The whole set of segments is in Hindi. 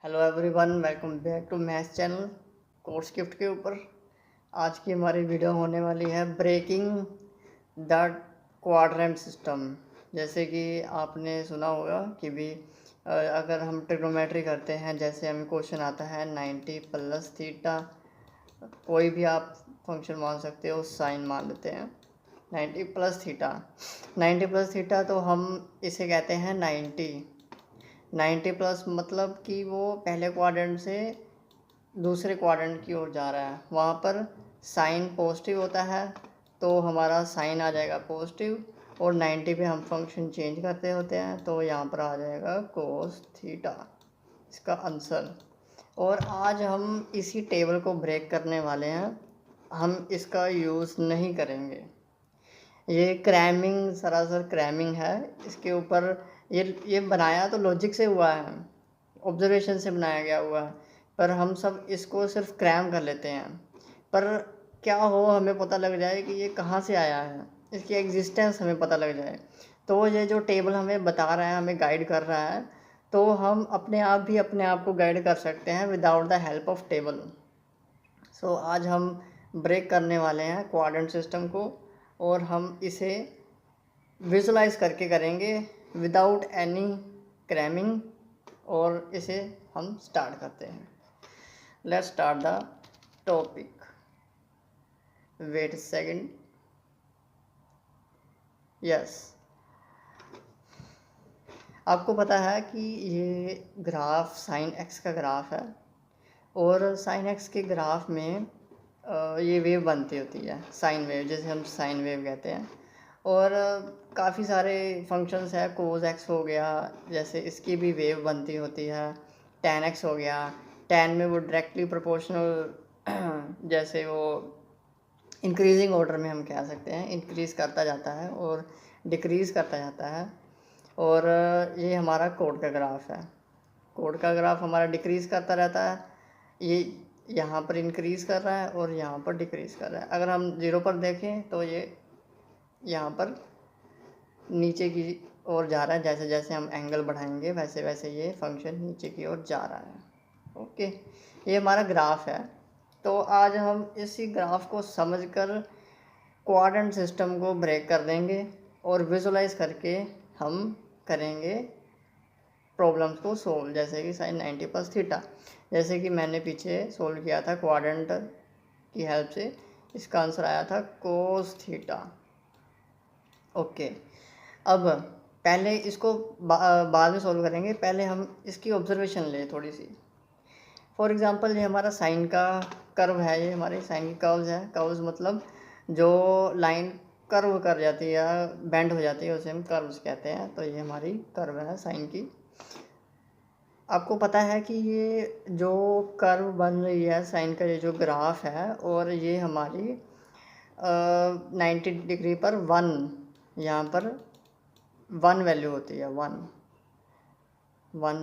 Hello everyone, welcome back to maths channel course gift के ऊपर। आज की हमारी वीडियो होने वाली है ब्रेकिंग द क्वाड्रेंट सिस्टम। जैसे कि आपने सुना होगा कि भी अगर हम ट्रिग्नोमेट्री करते हैं, जैसे हमें क्वेश्चन आता है 90 प्लस थीटा, कोई भी आप फंक्शन मान सकते हो, साइन मान लेते हैं 90 प्लस थीटा। 90 प्लस थीटा तो हम इसे कहते हैं 90 प्लस, मतलब कि वो पहले क्वाड्रेंट से दूसरे क्वाड्रेंट की ओर जा रहा है। वहाँ पर साइन पॉजिटिव होता है तो हमारा साइन आ जाएगा पॉजिटिव, और 90 पे हम फंक्शन चेंज करते होते हैं तो यहाँ पर आ जाएगा कोस थीटा, इसका आंसर। और आज हम इसी टेबल को ब्रेक करने वाले हैं, हम इसका यूज़ नहीं करेंगे। ये क्रैमिंग, सरासर क्रैमिंग है इसके ऊपर। ये बनाया तो लॉजिक से हुआ है, ऑब्जर्वेशन से बनाया गया हुआ है, पर हम सब इसको सिर्फ क्रैम कर लेते हैं। पर क्या हो, हमें पता लग जाए कि ये कहाँ से आया है, इसकी एग्जिस्टेंस हमें पता लग जाए, तो ये जो टेबल हमें बता रहा है, हमें गाइड कर रहा है, तो हम अपने आप भी अपने आप को गाइड कर सकते हैं without the help of table. So आज हम ब्रेक करने वाले हैं क्वाड्रेंट सिस्टम को, और हम इसे विजुलाइज करके करेंगे विदाउट एनी क्रैमिंग। और इसे हम स्टार्ट करते हैं। Let's start the topic. Wait second. Yes, आपको पता है कि ये ग्राफ साइन एक्स का ग्राफ है, और साइन एक्स के ग्राफ में ये वेव बनती होती है, साइन वेव, जैसे हम साइन वेव कहते हैं। और काफ़ी सारे फंक्शंस है, कोस एक्स हो गया, जैसे इसकी भी वेव बनती होती है। टेन एक्स हो गया, टेन में वो डायरेक्टली प्रोपोर्शनल जैसे वो इंक्रीजिंग ऑर्डर में हम कह सकते हैं, इंक्रीज़ करता जाता है और डिक्रीज़ करता जाता है। और ये हमारा कोड का ग्राफ है। कोड का ग्राफ हमारा डिक्रीज़ करता रहता है, ये यहाँ पर इंक्रीज़ कर रहा है और यहाँ पर डिक्रीज़ कर रहा है। अगर हम ज़ीरो पर देखें तो ये यहाँ पर नीचे की ओर जा रहा है, जैसे जैसे हम एंगल बढ़ाएंगे वैसे वैसे ये फंक्शन नीचे की ओर जा रहा है। ओके, ये हमारा ग्राफ है। तो आज हम इसी ग्राफ को समझकर क्वाड्रेंट सिस्टम को ब्रेक कर देंगे और विजुलाइज करके हम करेंगे प्रॉब्लम्स को सोल्व, जैसे कि साइन 90 प्लस थीटा, जैसे कि मैंने पीछे सोल्व किया था क्वाड्रेंट की हेल्प से। इसका आंसर आया था कोस थीटा। ओके, अब पहले इसको बाद में सॉल्व करेंगे, पहले हम इसकी ऑब्जर्वेशन लें थोड़ी सी। फॉर एग्जांपल, ये हमारा साइन का कर्व है, ये हमारे साइन की कर्व्स है। कर्व्स मतलब जो लाइन कर्व कर जाती है, बेंड हो जाती है, उसे हम कर्व्स कहते हैं। तो ये हमारी कर्व है साइन की। आपको पता है कि ये जो कर्व बन रही है साइन का, ये जो ग्राफ है, और ये हमारी 90 डिग्री पर वन, यहाँ पर वन वैल्यू होती है, वन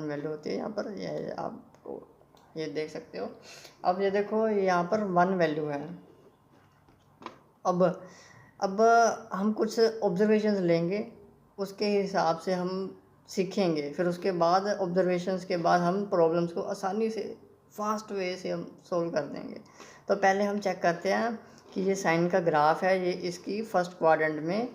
वैल्यू होती है यहाँ पर। ये आप ये देख सकते हो। अब ये देखो, यहाँ पर वन वैल्यू है। अब हम कुछ ऑब्जर्वेशंस लेंगे, उसके हिसाब से हम सीखेंगे, फिर उसके बाद ऑब्जर्वेशंस के बाद हम प्रॉब्लम्स को आसानी से फास्ट वे से हम सोल्व कर देंगे। तो पहले हम चेक करते हैं कि ये साइन का ग्राफ है, ये इसकी फर्स्ट क्वाड्रेंट में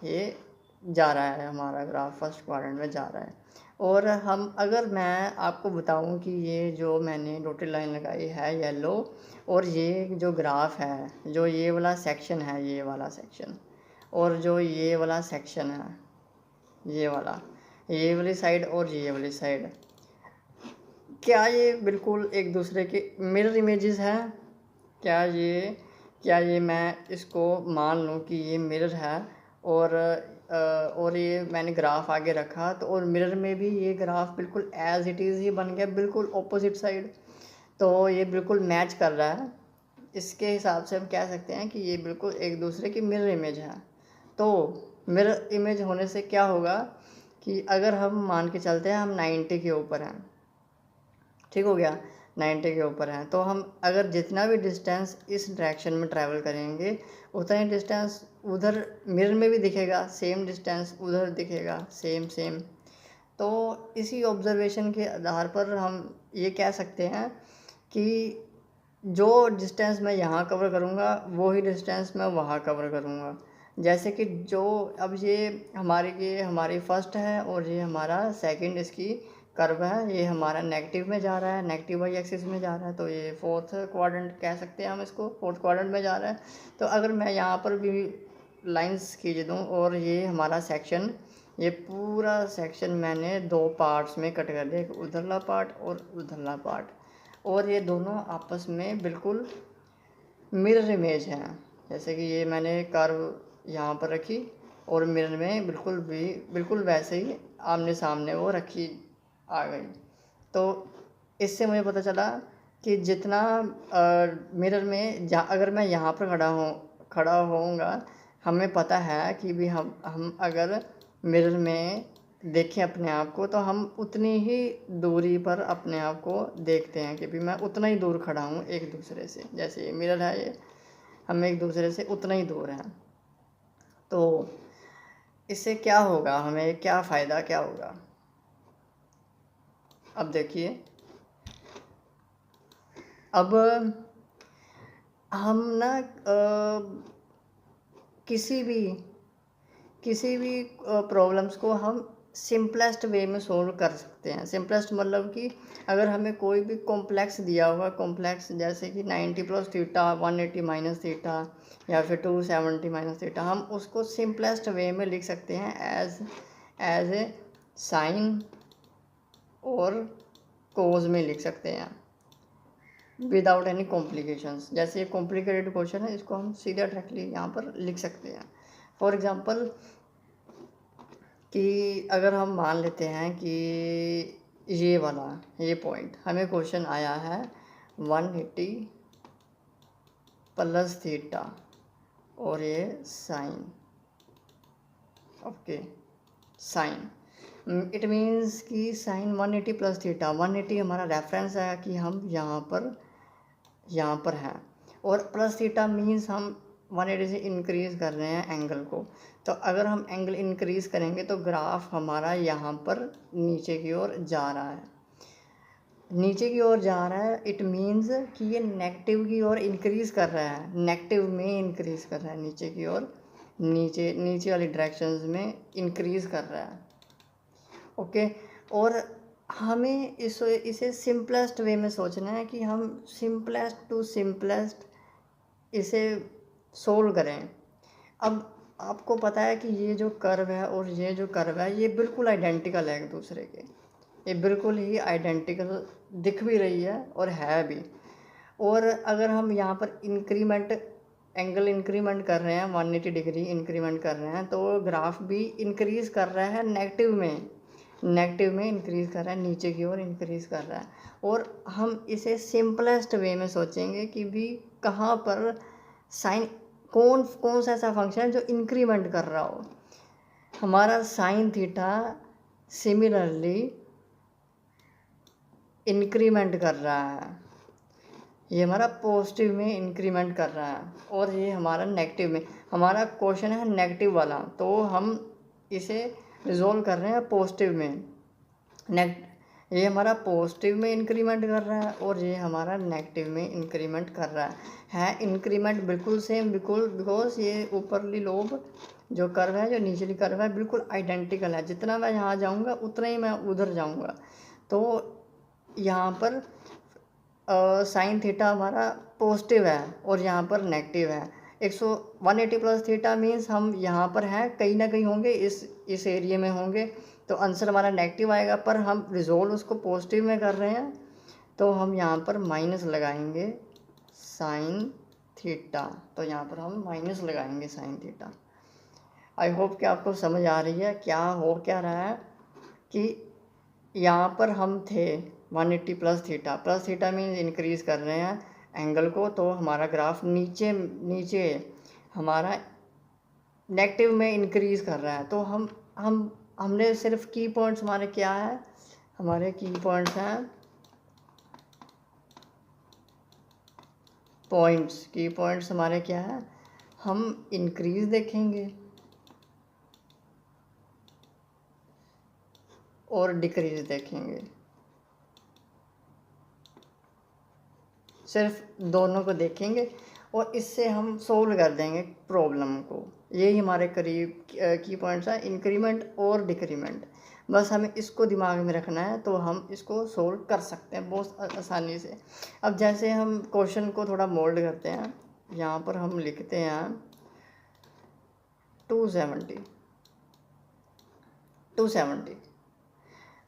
ये जा रहा है, हमारा ग्राफ फर्स्ट क्वाड्रेंट में जा रहा है। और हम, अगर मैं आपको बताऊं कि ये जो मैंने डॉटेड लाइन लगाई है येलो, और ये जो ग्राफ है, जो ये वाला सेक्शन है, ये वाला सेक्शन, और जो ये वाला सेक्शन है, ये वाली साइड और ये वाली साइड, क्या ये बिल्कुल एक दूसरे के मिरर इमेजेस हैं? क्या ये मैं इसको मान लूँ कि ये मिरर है, और ये मैंने ग्राफ आगे रखा, तो और मिरर में भी ये ग्राफ बिल्कुल एज इट इज़ ही बन गया, बिल्कुल ऑपोजिट साइड। तो ये बिल्कुल मैच कर रहा है। इसके हिसाब से हम कह सकते हैं कि ये बिल्कुल एक दूसरे की मिरर इमेज है। तो मिरर इमेज होने से क्या होगा कि अगर हम मान के चलते हैं हम 90 के ऊपर हैं, ठीक हो गया, 90 के ऊपर हैं, तो हम अगर जितना भी डिस्टेंस इस डायरेक्शन में ट्रैवल करेंगे, उतना ही डिस्टेंस उधर मिरर में भी दिखेगा, सेम डिस्टेंस उधर दिखेगा, सेम। तो इसी ऑब्ज़र्वेशन के आधार पर हम ये कह सकते हैं कि जो डिस्टेंस मैं यहाँ कवर करूँगा वो ही डिस्टेंस मैं वहाँ कवर करूँगा। जैसे कि जो अब ये हमारी फर्स्ट है और ये हमारा सेकंड इसकी कर्व है, ये हमारा नेगेटिव में जा रहा है, नेगेटिव वाई एक्सिस में जा रहा है, तो ये फोर्थ क्वाड्रेंट कह सकते हैं हम इसको, फोर्थ क्वाड्रेंट में जा रहा है। तो अगर मैं यहाँ पर भी लाइंस खींच दूँ और ये हमारा सेक्शन, ये पूरा सेक्शन मैंने दो पार्ट्स में कट कर दिया, एक उधरला पार्ट और उधरला पार्ट, और ये दोनों आपस में बिल्कुल मिरर इमेज हैं। जैसे कि ये मैंने कर्व यहाँ पर रखी और मिरर में बिल्कुल वैसे ही आमने सामने वो रखी आ गई। तो इससे मुझे पता चला कि जितना मिरर में अगर मैं यहाँ पर खड़ा होऊंगा, हमें पता है कि भी हम अगर मिरर में देखें अपने आप को तो हम उतनी ही दूरी पर अपने आप को देखते हैं कि भी मैं उतना ही दूर खड़ा हूँ एक दूसरे से। जैसे ये मिरर है, ये हम एक दूसरे से उतना ही दूर हैं। तो इससे क्या होगा, हमें क्या फ़ायदा क्या होगा? अब देखिए, अब हम ना किसी भी प्रॉब्लम्स को हम सिंपलेस्ट वे में सोल्व कर सकते हैं। सिंपलेस्ट मतलब कि अगर हमें कोई भी कॉम्प्लेक्स दिया हुआ, कॉम्प्लेक्स जैसे कि 90 प्लस थीटा, 180 माइनस थीटा या फिर 270 माइनस थीटा, हम उसको सिंपलेस्ट वे में लिख सकते हैं एज ए साइन और कोज में लिख सकते हैं विदाउट एनी कॉम्प्लिकेशंस। जैसे ये कॉम्प्लिकेटेड क्वेश्चन है, इसको हम सीधा डायरेक्टली यहाँ पर लिख सकते हैं। फॉर एग्ज़ाम्पल कि अगर हम मान लेते हैं कि ये पॉइंट हमें क्वेश्चन आया है 180 प्लस थीटा और ये sine, okay, sine it means कि साइन 180 प्लस थीटा, 180 हमारा रेफरेंस है कि हम यहाँ पर हैं, और प्लस थीटा मीन्स हम 180 से इंक्रीज़ कर रहे हैं एंगल को। तो अगर हम एंगल इंक्रीज़ करेंगे तो ग्राफ हमारा यहाँ पर नीचे की ओर जा रहा है, इट मीन्स कि ये नेगेटिव की ओर इंक्रीज़ कर रहा है, नेगेटिव में इंक्रीज़ कर रहा है, नीचे की ओर, नीचे वाली डायरेक्शंस में इंक्रीज़ कर रहा है, ओके। और हमें इसे सिंपलेस्ट वे में सोचना है कि हम सिंपलेस्ट टू सिंपलेस्ट इसे सोल्व करें। अब आपको पता है कि ये जो कर्व है और ये जो कर्व है ये बिल्कुल आइडेंटिकल है एक दूसरे के, ये बिल्कुल ही आइडेंटिकल दिख भी रही है और है भी। और अगर हम यहाँ पर एंगल इंक्रीमेंट कर रहे हैं, 180 डिग्री इंक्रीमेंट कर रहे हैं, तो ग्राफ भी इंक्रीज़ कर रहा है नेगेटिव में इंक्रीज़ कर रहा है, नीचे की ओर इंक्रीज़ कर रहा है। और हम इसे सिंपलेस्ट वे में सोचेंगे कि भी कहाँ पर साइन, कौन सा ऐसा फंक्शन है जो इंक्रीमेंट कर रहा हो। हमारा साइन थीटा सिमिलरली इंक्रीमेंट कर रहा है, ये हमारा पॉजिटिव में इंक्रीमेंट कर रहा है और ये हमारा नेगेटिव में। हमारा क्वेश्चन है नेगेटिव वाला, तो हम इसे रिजोल्व कर रहे हैं पॉजिटिव में। ये हमारा पॉजिटिव में इंक्रीमेंट कर रहा है और ये हमारा नेगेटिव में इंक्रीमेंट कर रहा है इंक्रीमेंट बिल्कुल सेम, बिकॉज ये ऊपरली लोब जो कर्व है, जो निचली कर्व है, बिल्कुल आइडेंटिकल है। जितना मैं यहाँ जाऊँगा उतना ही मैं उधर जाऊँगा। तो यहाँ पर साइन थीटा हमारा पॉजिटिव है और यहाँ पर नेगेटिव है। 180 प्लस थीटा मीन्स हम यहाँ पर हैं, कहीं ना कहीं होंगे, इस एरिया में होंगे, तो आंसर हमारा नेगेटिव आएगा। पर हम रिजोल्व उसको पॉजिटिव में कर रहे हैं, तो हम यहाँ पर माइनस लगाएंगे साइन थीटा, तो यहाँ पर हम माइनस लगाएंगे साइन थीटा। आई होप कि आपको समझ आ रही है क्या हो क्या रहा है। कि यहाँ पर हम थे 180 प्लस थीटा मीन्स इंक्रीज़ कर रहे हैं एंगल को, तो हमारा ग्राफ नीचे हमारा नेगेटिव में इंक्रीज़ कर रहा है। तो हमने सिर्फ की पॉइंट्स हमारे क्या है, हमारे की पॉइंट्स हैं की पॉइंट्स हमारे क्या है, हम इंक्रीज़ देखेंगे और डिक्रीज देखेंगे, सिर्फ दोनों को देखेंगे और इससे हम सोल्व कर देंगे प्रॉब्लम को। यही हमारे करीब की पॉइंट्स हैं, इंक्रीमेंट और डिक्रीमेंट। बस हमें इसको दिमाग में रखना है तो हम इसको सोल्व कर सकते हैं बहुत आसानी से। अब जैसे हम क्वेश्चन को थोड़ा मोल्ड करते हैं, यहाँ पर हम लिखते हैं 270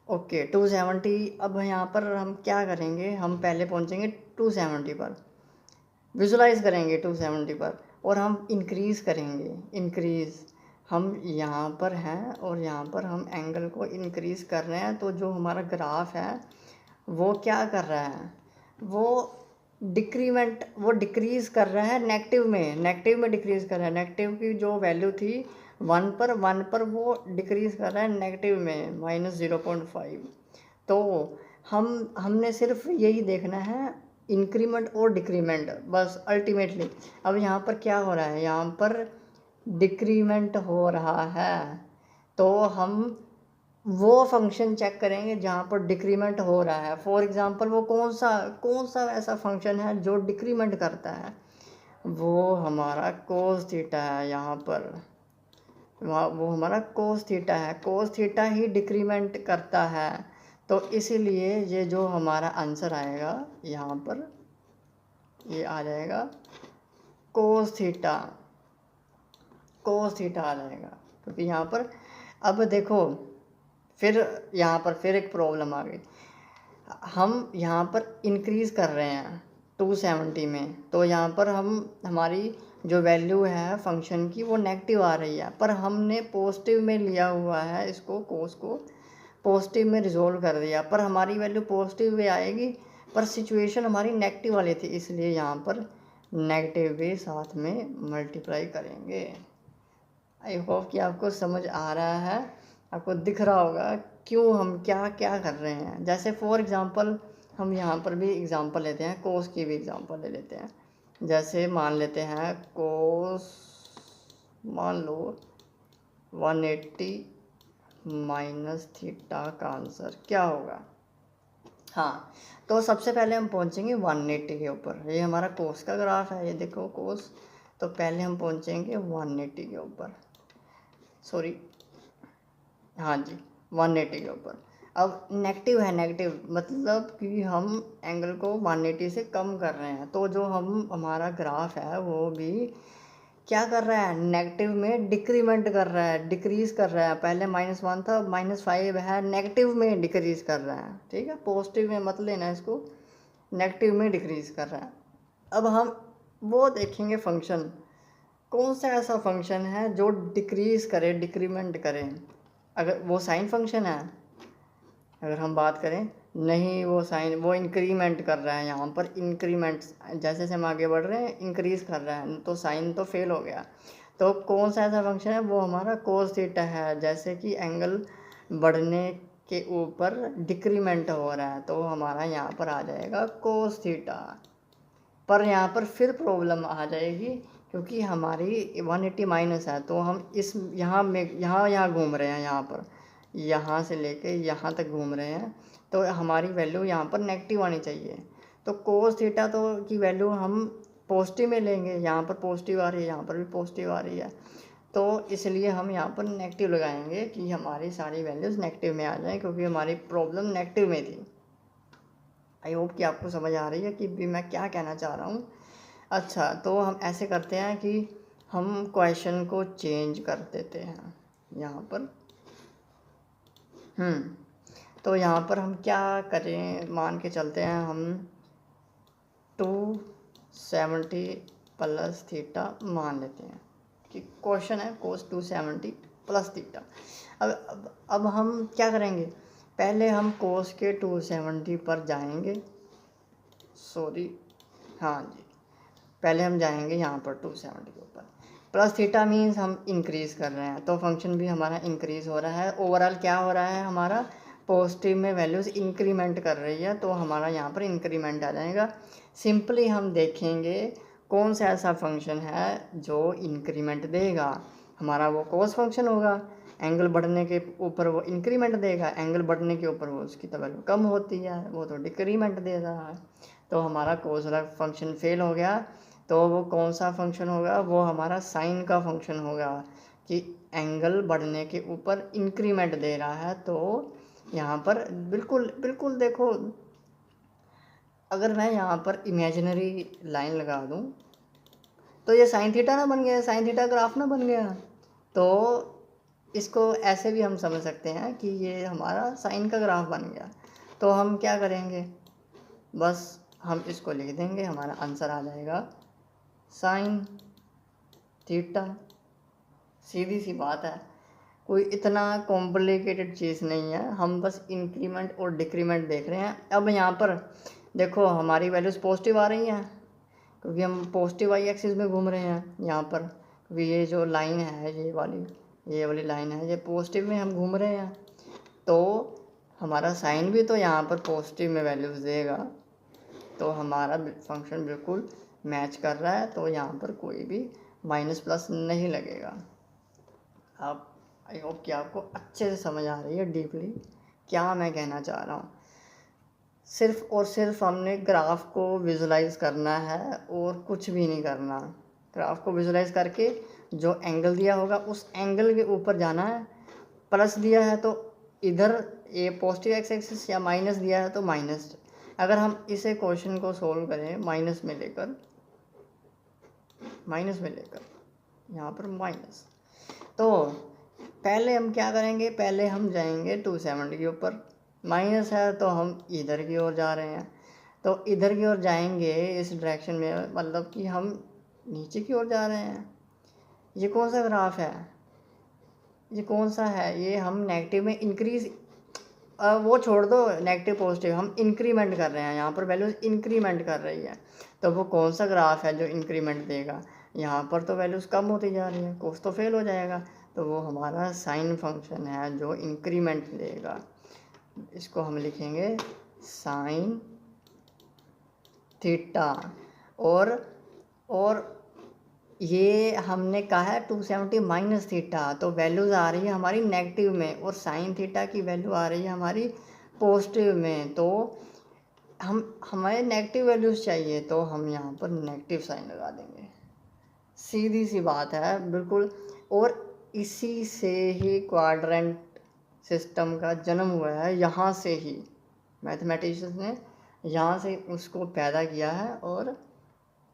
ओके 270। अब यहाँ पर हम क्या करेंगे, हम पहले पहुँचेंगे 270 पर, विजुलाइज करेंगे 270 पर और हम इंक्रीज़ करेंगे। इंक्रीज़ हम यहाँ पर हैं और यहाँ पर हम एंगल को इंक्रीज़ कर रहे हैं। तो जो हमारा ग्राफ है वो क्या कर रहा है, वो डिक्रीज़ कर रहा है नेगेटिव में डिक्रीज़ कर रहा है। नेगेटिव की जो वैल्यू थी 1 पर वो डिक्रीज़ कर रहा है नेगेटिव में -0.5। तो हमने सिर्फ यही देखना है, इंक्रीमेंट और डिक्रीमेंट, बस अल्टीमेटली। अब यहाँ पर क्या हो रहा है, यहाँ पर डिक्रीमेंट हो रहा है तो हम वो फंक्शन चेक करेंगे जहाँ पर डिक्रीमेंट हो रहा है। फॉर एग्ज़ाम्पल वो कौन सा ऐसा फंक्शन है जो डिक्रीमेंट करता है, वो हमारा कोस थीटा है। यहाँ पर वो हमारा कोस थीटा है, कोस थीटा ही डिक्रीमेंट करता है। तो इसीलिए ये जो हमारा आंसर आएगा यहाँ पर, ये आ जाएगा कोस थीटा आ जाएगा। क्योंकि यहाँ पर अब देखो, फिर यहाँ पर फिर एक प्रॉब्लम आ गई। हम यहाँ पर इंक्रीज़ कर रहे हैं 270 में, तो यहाँ पर हमारी जो वैल्यू है फंक्शन की वो नेगेटिव आ रही है, पर हमने पॉजिटिव में लिया हुआ है, इसको कोस को पॉजिटिव में रिजोल्व कर दिया, पर हमारी वैल्यू पॉजिटिव में आएगी, पर सिचुएशन हमारी नेगेटिव वाली थी, इसलिए यहाँ पर नेगेटिव भी साथ में मल्टीप्लाई करेंगे। आई होप कि आपको समझ आ रहा है, आपको दिख रहा होगा क्यों हम क्या क्या कर रहे हैं। जैसे फॉर एग्ज़ाम्पल हम यहाँ पर भी एग्ज़ाम्पल लेते हैं, कोस की भी एग्ज़ाम्पल ले लेते हैं। जैसे मान लेते हैं कोस, मान लो 180 माइनस थीटा का आंसर क्या होगा। हाँ, तो सबसे पहले हम पहुँचेंगे 180 के ऊपर। ये हमारा कोस का ग्राफ है, ये देखो कोस। तो पहले हम पहुँचेंगे 180 के ऊपर, सॉरी हाँ जी 180 के ऊपर। अब नेगेटिव है, नेगेटिव मतलब कि हम एंगल को 180 से कम कर रहे हैं। तो जो हमारा ग्राफ है वो भी क्या कर रहा है, नेगेटिव में डिक्रीमेंट कर रहा है, डिक्रीज़ कर रहा है। पहले -1 था, -5 है, नेगेटिव में डिक्रीज़ कर रहा है। ठीक है, पॉजिटिव में मत लेना इसको, नेगेटिव में डिक्रीज़ कर रहा है। अब हम वो देखेंगे फंक्शन, कौन सा ऐसा फंक्शन है जो डिक्रीज़ करे, डिक्रीमेंट करे। अगर वो साइन फंक्शन है, अगर हम बात करें, नहीं वो इंक्रीमेंट कर रहा है। यहाँ पर इंक्रीमेंट, जैसे जैसे हम आगे बढ़ रहे हैं इंक्रीज़ कर रहा है, तो साइन तो फेल हो गया। तो कौन सा ऐसा फंक्शन है, वो हमारा कोस थीटा है। जैसे कि एंगल बढ़ने के ऊपर डिक्रीमेंट हो रहा है, तो हमारा यहाँ पर आ जाएगा कोस थीटा। पर यहाँ पर फिर प्रॉब्लम आ जाएगी, क्योंकि हमारी 180 माइनस है, तो हम इस यहाँ घूम रहे हैं, यहाँ पर यहाँ से लेके यहाँ तक घूम रहे हैं, तो हमारी वैल्यू यहाँ पर नेगेटिव आनी चाहिए। तो कोस थीटा तो की वैल्यू हम पॉजिटिव में लेंगे, यहाँ पर पॉजिटिव आ रही है, यहाँ पर भी पॉजिटिव आ रही है, तो इसलिए हम यहाँ पर नेगेटिव लगाएंगे कि हमारी सारी वैल्यूज़ नेगेटिव में आ जाएँ, क्योंकि हमारी प्रॉब्लम नेगेटिव में थी। आई होप कि आपको समझ आ रही है कि भी मैं क्या कहना चाह रहा हूँ। अच्छा, तो हम ऐसे करते हैं कि हम क्वेश्चन को चेंज कर देते हैं यहाँ पर। तो यहाँ पर हम क्या करें, मान के चलते हैं हम 270 प्लस थीटा मान लेते हैं कि क्वेश्चन है कोस 270 प्लस थीटा। अब हम क्या करेंगे, पहले हम कोस के 270 पर जाएंगे, सॉरी हाँ जी, पहले हम जाएंगे यहाँ पर 270 के ऊपर। प्लस थीटा मीन्स हम इंक्रीज़ कर रहे हैं, तो फंक्शन भी हमारा इंक्रीज़ हो रहा है। ओवरऑल क्या हो रहा है, हमारा पॉजिटिव में वैल्यूज़ इंक्रीमेंट कर रही है, तो हमारा यहाँ पर इंक्रीमेंट आ जाएगा। सिंपली हम देखेंगे कौन सा ऐसा फंक्शन है जो इंक्रीमेंट देगा, हमारा वो कोस फंक्शन होगा। एंगल बढ़ने के ऊपर वो इंक्रीमेंट देगा, एंगल बढ़ने के ऊपर वो उसकी तो वैल्यू कम होती है, वो तो डिक्रीमेंट दे रहा है। तो हमारा कोसला फंक्शन फेल हो गया। तो वो कौन सा फंक्शन होगा, वो हमारा साइन का फंक्शन होगा कि एंगल बढ़ने के ऊपर इंक्रीमेंट दे रहा है। तो यहाँ पर बिल्कुल बिल्कुल देखो, अगर मैं यहाँ पर इमेजिनरी लाइन लगा दूँ तो ये साइन थीटा ना बन गया, साइन थीटा ग्राफ ना बन गया। तो इसको ऐसे भी हम समझ सकते हैं कि ये हमारा साइन का ग्राफ बन गया। तो हम क्या करेंगे, बस हम इसको लिख देंगे, हमारा आंसर आ जाएगा साइन थीटा। सीधी सी बात है, कोई इतना कॉम्प्लिकेटेड चीज़ नहीं है, हम बस इंक्रीमेंट और डिक्रीमेंट देख रहे हैं। अब यहाँ पर देखो हमारी वैल्यूज़ पॉजिटिव आ रही हैं क्योंकि हम पॉजिटिव वाई एक्सिस में घूम रहे हैं यहाँ पर, क्योंकि ये जो लाइन है ये वाली लाइन है, ये पॉजिटिव में हम घूम रहे हैं। तो हमारा साइन भी तो यहाँ पर पॉजिटिव में वैल्यूज़ देगा, तो हमारा फंक्शन बिल्कुल मैच कर रहा है। तो यहाँ पर कोई भी माइनस प्लस नहीं लगेगा। आप आई होप कि आपको अच्छे से समझ आ रही है डीपली क्या मैं कहना चाह रहा हूँ। सिर्फ और सिर्फ हमने ग्राफ को विजुलाइज करना है और कुछ भी नहीं करना। ग्राफ को विजुलाइज करके जो एंगल दिया होगा उस एंगल के ऊपर जाना है। प्लस दिया है तो इधर ये पॉजिटिव एक्स एक्सिस, या माइनस दिया है तो माइनस। अगर हम इसे क्वेश्चन को सोल्व करें माइनस में लेकर यहाँ पर माइनस, तो पहले हम क्या करेंगे, पहले हम जाएंगे 270 के ऊपर। माइनस है तो हम इधर की ओर जा रहे हैं, तो इधर की ओर जाएंगे इस डायरेक्शन में, मतलब कि हम नीचे की ओर जा रहे हैं। ये कौन सा ग्राफ है, ये कौन सा है, ये हम नेगेटिव में इंक्रीज, वो छोड़ दो नेगेटिव पॉजिटिव, हम इंक्रीमेंट कर रहे हैं, यहाँ पर वैल्यूज़ इंक्रीमेंट कर रही है। तो वो कौन सा ग्राफ है जो इंक्रीमेंट देगा, यहाँ पर तो वैल्यूज़ कम होती जा रही है, कोस तो फेल हो जाएगा। तो वो हमारा साइन फंक्शन है जो इंक्रीमेंट देगा। इसको हम लिखेंगे साइन थीटा। और ये हमने कहा है 270 माइनस थीटा, तो वैल्यूज़ आ रही है हमारी नेगेटिव में, और साइन थीटा की वैल्यू आ रही है हमारी पॉजिटिव में। तो हमें नेगेटिव वैल्यूज़ चाहिए, तो हम यहाँ पर नेगेटिव साइन लगा देंगे। सीधी सी बात है बिल्कुल। और इसी से ही क्वाड्रेंट सिस्टम का जन्म हुआ है, यहाँ से ही मैथमेटिशियंस ने यहाँ से उसको पैदा किया है और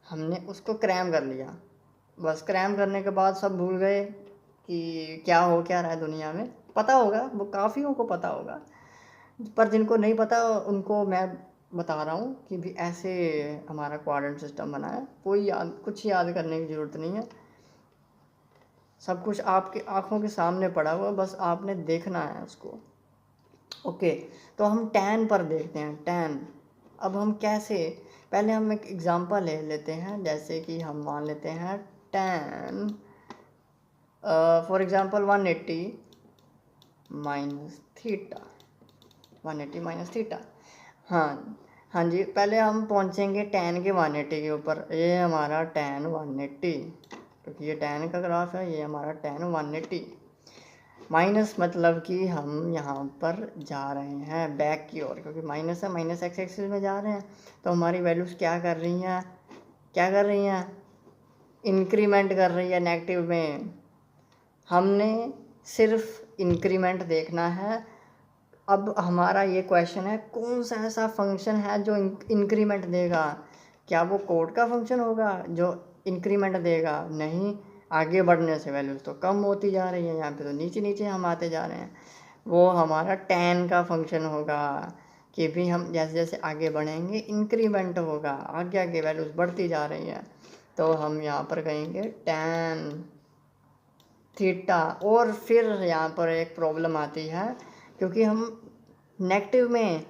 हमने उसको क्रैम कर लिया। बस क्रैम करने के बाद सब भूल गए कि क्या हो क्या रहा है दुनिया में। पता होगा, वो काफ़ियों को पता होगा, पर जिनको नहीं पता उनको मैं बता रहा हूँ कि भी ऐसे हमारा क्वाड्रेंट सिस्टम बना है। कोई कुछ याद करने की ज़रूरत नहीं है, सब कुछ आपके आँखों के सामने पड़ा हुआ, बस आपने देखना है उसको। ओके, तो हम टैन पर देखते हैं। टैन अब हम कैसे, पहले हम एक एग्जांपल ले लेते हैं, जैसे कि हम मान लेते हैं tan for example 180 minus theta, 180 minus theta. हाँ जी, पहले हम पहुंचेंगे टैन के 180 के ऊपर। ये हमारा टैन 180, क्योंकि ये टैन का ग्राफ है, ये हमारा टैन 180 माइनस, मतलब कि हम यहाँ पर जा रहे हैं बैक की ओर, क्योंकि माइनस है, माइनस एक्स एक्सिस में जा रहे हैं। तो हमारी वैल्यूज़ क्या कर रही हैं, इंक्रीमेंट कर रही है नेगेटिव में। हमने सिर्फ इंक्रीमेंट देखना है। अब हमारा ये क्वेश्चन है, कौन सा ऐसा फंक्शन है जो इंक्रीमेंट देगा। क्या वो कोड का फंक्शन होगा जो इंक्रीमेंट देगा? नहीं, आगे बढ़ने से वैल्यूज़ तो कम होती जा रही है, यहाँ पे तो नीचे नीचे हम आते जा रहे हैं। वो हमारा टैन का फंक्शन होगा कि भी हम जैसे जैसे आगे बढ़ेंगे इंक्रीमेंट होगा, आगे आगे वैल्यूज़ बढ़ती जा रही हैं। तो हम यहाँ पर कहेंगे टैन थीटा। और फिर यहाँ पर एक प्रॉब्लम आती है, क्योंकि हम नेगेटिव में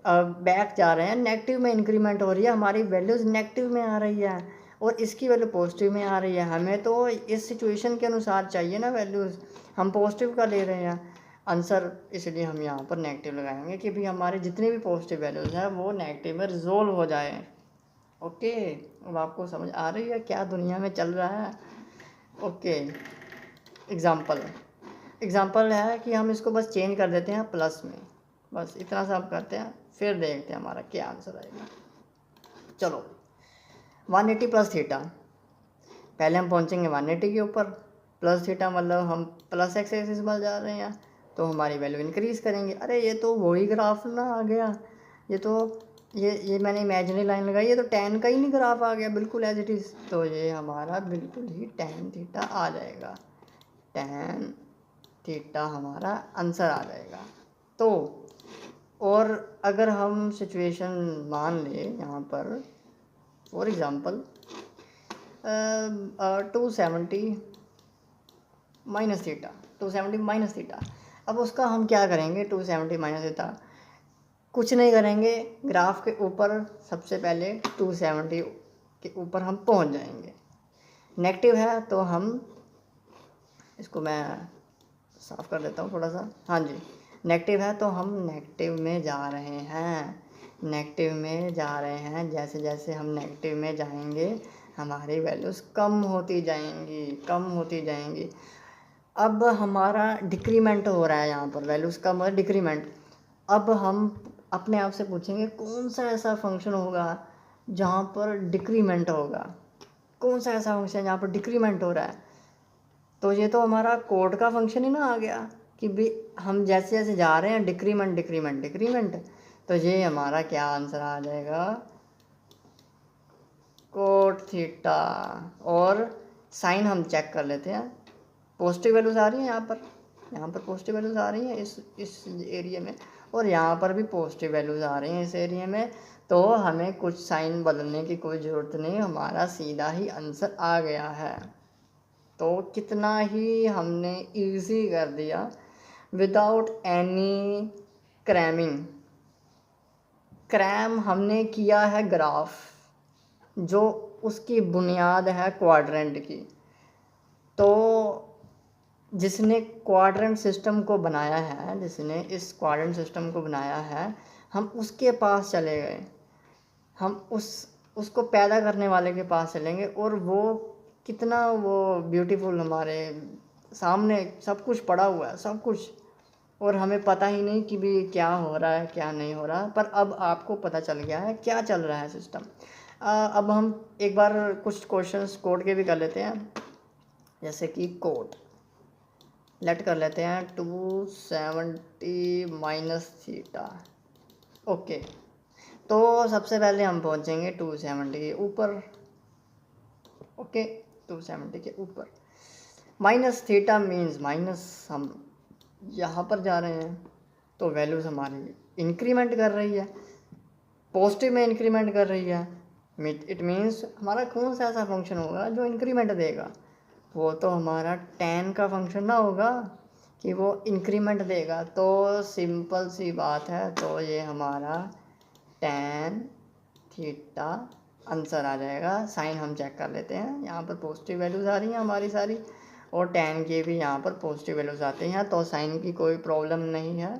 बैक जा रहे हैं, नेगेटिव में इंक्रीमेंट हो रही है, हमारी वैल्यूज़ नेगेटिव में आ रही है और इसकी वैल्यू पॉजिटिव में आ रही है। हमें तो इस सिचुएशन के अनुसार चाहिए ना वैल्यूज़, हम पॉजिटिव का ले रहे हैं आंसर, इसलिए हम यहाँ पर नेगेटिव लगाएंगे कि भी हमारे जितने भी पॉजिटिव वैल्यूज़ हैं वो नेगेटिव में रिजोल्व हो जाए। ओके, अब आपको समझ आ रही है क्या दुनिया में चल रहा है। ओके, एग्ज़ाम्पल एग्ज़ाम्पल है कि हम इसको बस चेंज कर देते हैं प्लस में, बस इतना सा आप करते हैं, फिर देखते हैं हमारा क्या आंसर आएगा। चलो 180 प्लस थीटा, पहले हम पहुंचेंगे 180 के ऊपर, प्लस थीटा मतलब हम प्लस एक्स एक्सिस पर जा रहे हैं, तो हमारी वैल्यू इंक्रीज़ करेंगे। अरे ये तो वही ग्राफ ना आ गया, ये तो ये मैंने इमेजिनरी लाइन लगाई, ये तो tan का ही नहीं ग्राफ आ गया, बिल्कुल एज इट इज़। तो ये हमारा बिल्कुल ही tan थीटा आ जाएगा, tan थीटा हमारा आंसर आ जाएगा। तो और अगर हम सिचुएशन मान लें यहाँ पर for example 270 minus theta, 270 minus theta, अब उसका हम क्या करेंगे, 270 माइनस थीटा कुछ नहीं करेंगे, ग्राफ के ऊपर सबसे पहले 270 के ऊपर हम पहुंच जाएंगे। नेगेटिव है तो हम इसको मैं साफ़ कर देता हूँ थोड़ा सा, हाँ जी, नेगेटिव है तो हम नेगेटिव में जा रहे हैं, नेगेटिव में जा रहे हैं। जैसे जैसे हम नेगेटिव में जाएंगे हमारी वैल्यूज़ कम होती जाएंगी, कम होती जाएंगी। अब हमारा डिक्रीमेंट हो रहा है, यहाँ पर वैल्यूज़ कम और डिक्रीमेंट। अब हम अपने आप से पूछेंगे कौन सा ऐसा फंक्शन होगा जहाँ पर डिक्रीमेंट होगा, कौन सा ऐसा फंक्शन जहाँ पर डिक्रीमेंट हो रहा है। तो ये तो हमारा कोड का फंक्शन ही ना आ गया कि भी हम जैसे जैसे जा रहे हैं डिक्रीमेंट डिक्रीमेंट डिक्रीमेंट। तो ये हमारा क्या आंसर आ जाएगा, कोट थीटा। और साइन हम चेक कर लेते हैं, पॉजिटिव वैल्यूज़ आ रही हैं यहाँ पर पॉजिटिव वैल्यूज़ आ रही हैं इस एरिया में, और यहाँ पर भी पॉजिटिव वैल्यूज़ आ रही हैं इस एरिया में। तो हमें कुछ साइन बदलने की कोई ज़रूरत नहीं, हमारा सीधा ही आंसर आ गया है। तो कितना ही हमने इजी कर दिया विदाउट एनी क्रैमिंग। क्रैम हमने किया है ग्राफ, जो उसकी बुनियाद है क्वाड्रेंट की। तो जिसने क्वाड्रेंट सिस्टम को बनाया है, जिसने इस क्वाड्रेंट सिस्टम को बनाया है, हम उसके पास चले गए, हम उसको पैदा करने वाले के पास चलेंगे, और वो कितना वो ब्यूटीफुल हमारे सामने सब कुछ पड़ा हुआ है, सब कुछ, और हमें पता ही नहीं कि भी क्या हो रहा है क्या नहीं हो रहा। पर अब आपको पता चल गया है क्या चल रहा है सिस्टम। अब हम एक बार कुछ क्वेश्चंस कोड के भी कर लेते हैं, जैसे कि कोड लेट कर लेते हैं 270 माइनस थीटा। ओके, तो सबसे पहले हम पहुंचेंगे 270 के ऊपर। ओके, 270 के ऊपर माइनस थीटा मीन्स माइनस, हम यहाँ पर जा रहे हैं, तो वैल्यूज़ हमारी इंक्रीमेंट कर रही है, पॉजिटिव में इंक्रीमेंट कर रही है। इट मीन्स हमारा कौन सा ऐसा फंक्शन होगा जो इंक्रीमेंट देगा, वो तो हमारा tan का फंक्शन ना होगा कि वो इंक्रीमेंट देगा। तो सिंपल सी बात है, तो ये हमारा tan थीटा आंसर आ जाएगा। साइन हम चेक कर लेते हैं, यहाँ पर पॉजिटिव वैल्यूज़ आ रही हैं हमारी सारी, और tan के भी यहाँ पर पॉजिटिव वैल्यूज़ आती हैं, तो साइन की कोई प्रॉब्लम नहीं है।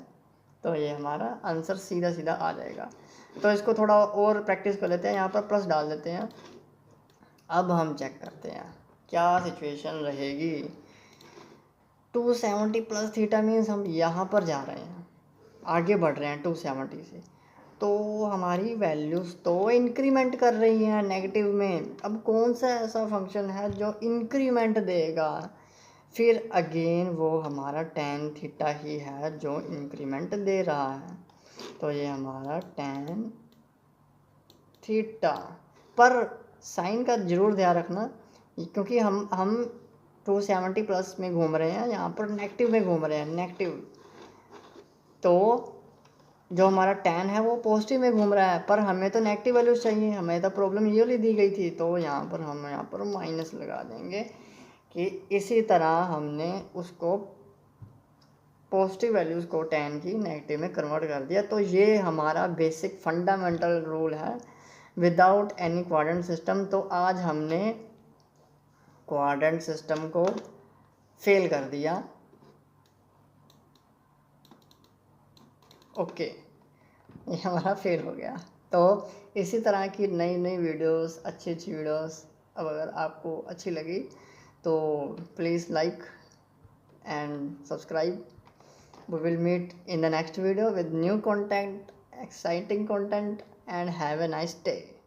तो ये हमारा आंसर सीधा सीधा आ जाएगा। तो इसको थोड़ा और प्रैक्टिस कर लेते हैं, यहाँ पर प्लस डाल देते हैं। अब हम चेक करते हैं क्या सिचुएशन रहेगी। 270 प्लस थीटा मीन्स हम यहाँ पर जा रहे हैं, आगे बढ़ रहे हैं 270 से, तो हमारी वैल्यूज़ तो इंक्रीमेंट कर रही हैं नेगेटिव में। अब कौन सा ऐसा फंक्शन है जो इंक्रीमेंट देगा, फिर अगेन वो हमारा tan थीटा ही है जो इंक्रीमेंट दे रहा है। तो ये हमारा tan थीटा, पर साइन का ज़रूर ध्यान रखना, क्योंकि हम 270 प्लस में घूम रहे हैं, यहाँ पर नेगेटिव में घूम रहे हैं, नेगेटिव। तो जो हमारा tan है वो पॉजिटिव में घूम रहा है, पर हमें तो नेगेटिव वैल्यूज़ चाहिए, हमें तो प्रॉब्लम ये वाली दी गई थी। तो यहाँ पर हम माइनस लगा देंगे कि इसी तरह हमने उसको पॉजिटिव वैल्यूज़ को tan की नेगेटिव में कन्वर्ट कर दिया। तो ये हमारा बेसिक फंडामेंटल रूल है विदाउट एनी क्वाड्रेंट सिस्टम। तो आज हमने क्वाड्रेंट सिस्टम को फेल कर दिया। ओके, ये हमारा फेल हो गया। तो इसी तरह की नई नई वीडियोस, अच्छी अच्छी वीडियोस अब अगर आपको अच्छी लगी तो please like and subscribe. We will meet in the next video with new content, exciting content, and have a nice day.